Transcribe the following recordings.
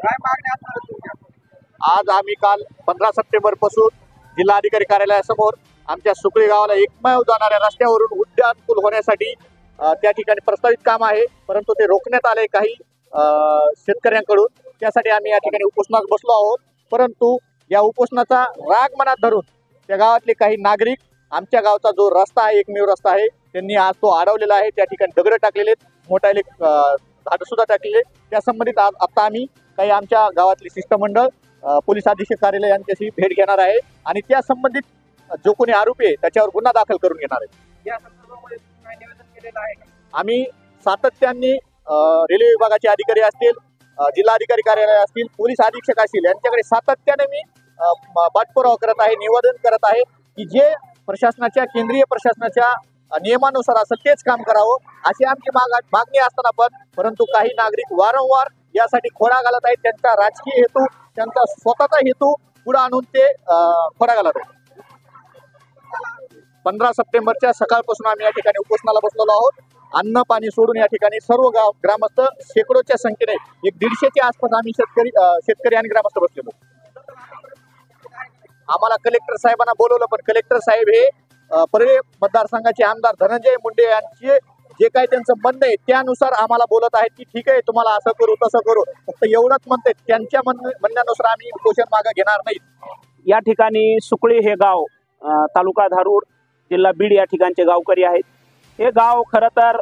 काय मागणी असणार तुमच्या? आज आम्ही काल 15 सप्टेंबर पासून जिल्हाधिकारी कार्यालयासमोर आमच्या सुकळी गावाला एकमेव जाणाऱ्या रस्त्यावरून उड्डाण पूल होण्यासाठी त्या ठिकाणी प्रस्तावित काम आहे, परंतु ते रोखण्यात आले काही शेतकऱ्यांकडून। त्यासाठी आम्ही या ठिकाणी उपोषणास बसलो आहोत। परंतु या उपोषणाचा राग मनात धरून त्या गावातले काही नागरिक आमच्या गावचा जो रस्ता आहे, एकमेव रस्ता आहे, त्यांनी आज तो अडवलेला आहे। त्या ठिकाणी दगड टाकलेले आहेत, मोठाले झाडं सुद्धा टाकलेले। त्या संबंधित आता आम्ही काही आमच्या गावातले शिष्टमंडळ पोलीस अधीक्षक कार्यालय यांच्याशी भेट घेणार आहे आणि त्या संबंधित जो कोणी आरोपी आहे त्याच्यावर गुन्हा दाखल करून घेणार आहे। या संदर्भामध्ये काय निवेदन केलेलं आहे का? आम्ही सातत्याने रेल्वे विभागाचे अधिकारी असतील, जिल्हाधिकारी कार्यालय असतील, पोलीस अधीक्षक असतील, यांच्याकडे सातत्याने मी पाठपुरावा करत आहे, निवेदन करत आहे की जे प्रशासनाच्या केंद्रीय प्रशासनाच्या नियमानुसार असेल तेच काम करावं, अशी आमची मागणी असताना परंतु काही नागरिक वारंवार यासाठी खोडा घालत आहेत। त्यांचा राजकीय हेतू, त्यांचा स्वतःचा हेतू पुढे आणून ते खोडा घालत आहेत। 15 सप्टेंबरच्या सकाळपासून आम्ही या ठिकाणी उपोषणाला बसलेलो आहोत। अन्न पाणी सोडून या ठिकाणी सर्व ग्रामस्थ शेकडोच्या संख्येने 150च्या आसपास आम्ही शेतकरी आणि ग्रामस्थ बसलेलो। आम्हाला कलेक्टर साहेबांना बोलवलं, पण कलेक्टर साहेब हे परळी मतदारसंघाचे आमदार धनंजय मुंडे यांचे जे काही त्यांचं म्हणणं आहे त्यानुसार आम्हाला बोलत आहेत की ठीक आहे, तुम्हाला असं करू तसं करू, फक्त एवढंच म्हणते। त्यांच्या म्हणण्यानुसार आम्ही उपोषण मागे घेणार नाही। या ठिकाणी सुकळी हे गाव तालुका धारूर जिल्हा बीड या ठिकाणचे गावकरी आहेत। हे गाव खरं तर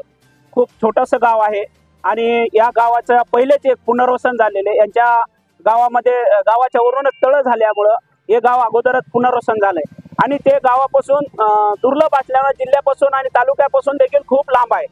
खूप छोटंसं गाव आहे आणि या गावाचं पहिलेच एक पुनर्वसन झालेले, यांच्या गावामध्ये गावाच्या वरूनच तळ झाल्यामुळं हे गाव अगोदरच पुनर्वसन झालंय आणि ते गावापासून दुर्लभ असल्यामुळे जिल्ह्यापासून आणि तालुक्यापासून देखील खूप लांब आहे।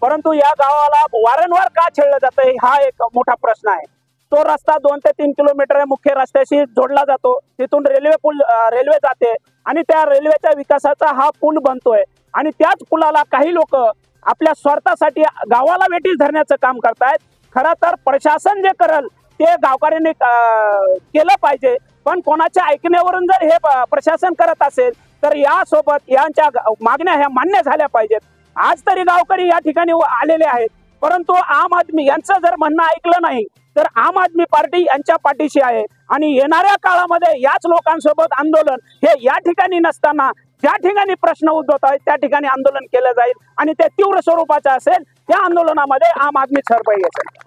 परंतु या गावाला वारंवार का छेडलं जातं हा एक मोठा प्रश्न आहे। तो रस्ता 2 ते 3 किलोमीटर मुख्य रस्त्याशी जोडला जातो, तिथून रेल्वे जाते आणि त्या रेल्वेच्या विकासाचा हा पूल बनतोय आणि त्याच पुलाला काही लोक आपल्या स्वार्थासाठी गावाला वेठीस धरण्याचं काम करतायत। खरं तर प्रशासन जे करेल ते गावकऱ्यांनी केलं पाहिजे, पण कोणाच्या ऐकण्यावरून जर हे प्रशासन करत असेल तर यासोबत यांच्या मागण्या ह्या मान्य झाल्या पाहिजेत। आज तरी गावकरी या ठिकाणी आलेले आहेत, परंतु आम आदमी यांचं जर म्हणणं ऐकलं नाही तर आम आदमी पार्टी यांच्या पाठीशी आहे आणि येणाऱ्या काळामध्ये याच लोकांसोबत आंदोलन हे या ठिकाणी नसताना ज्या ठिकाणी प्रश्न उद्भवत आहेत त्या ठिकाणी आंदोलन केलं जाईल आणि ते तीव्र स्वरूपाचं असेल। त्या आंदोलनामध्ये आम आदमी सहभागी असेल।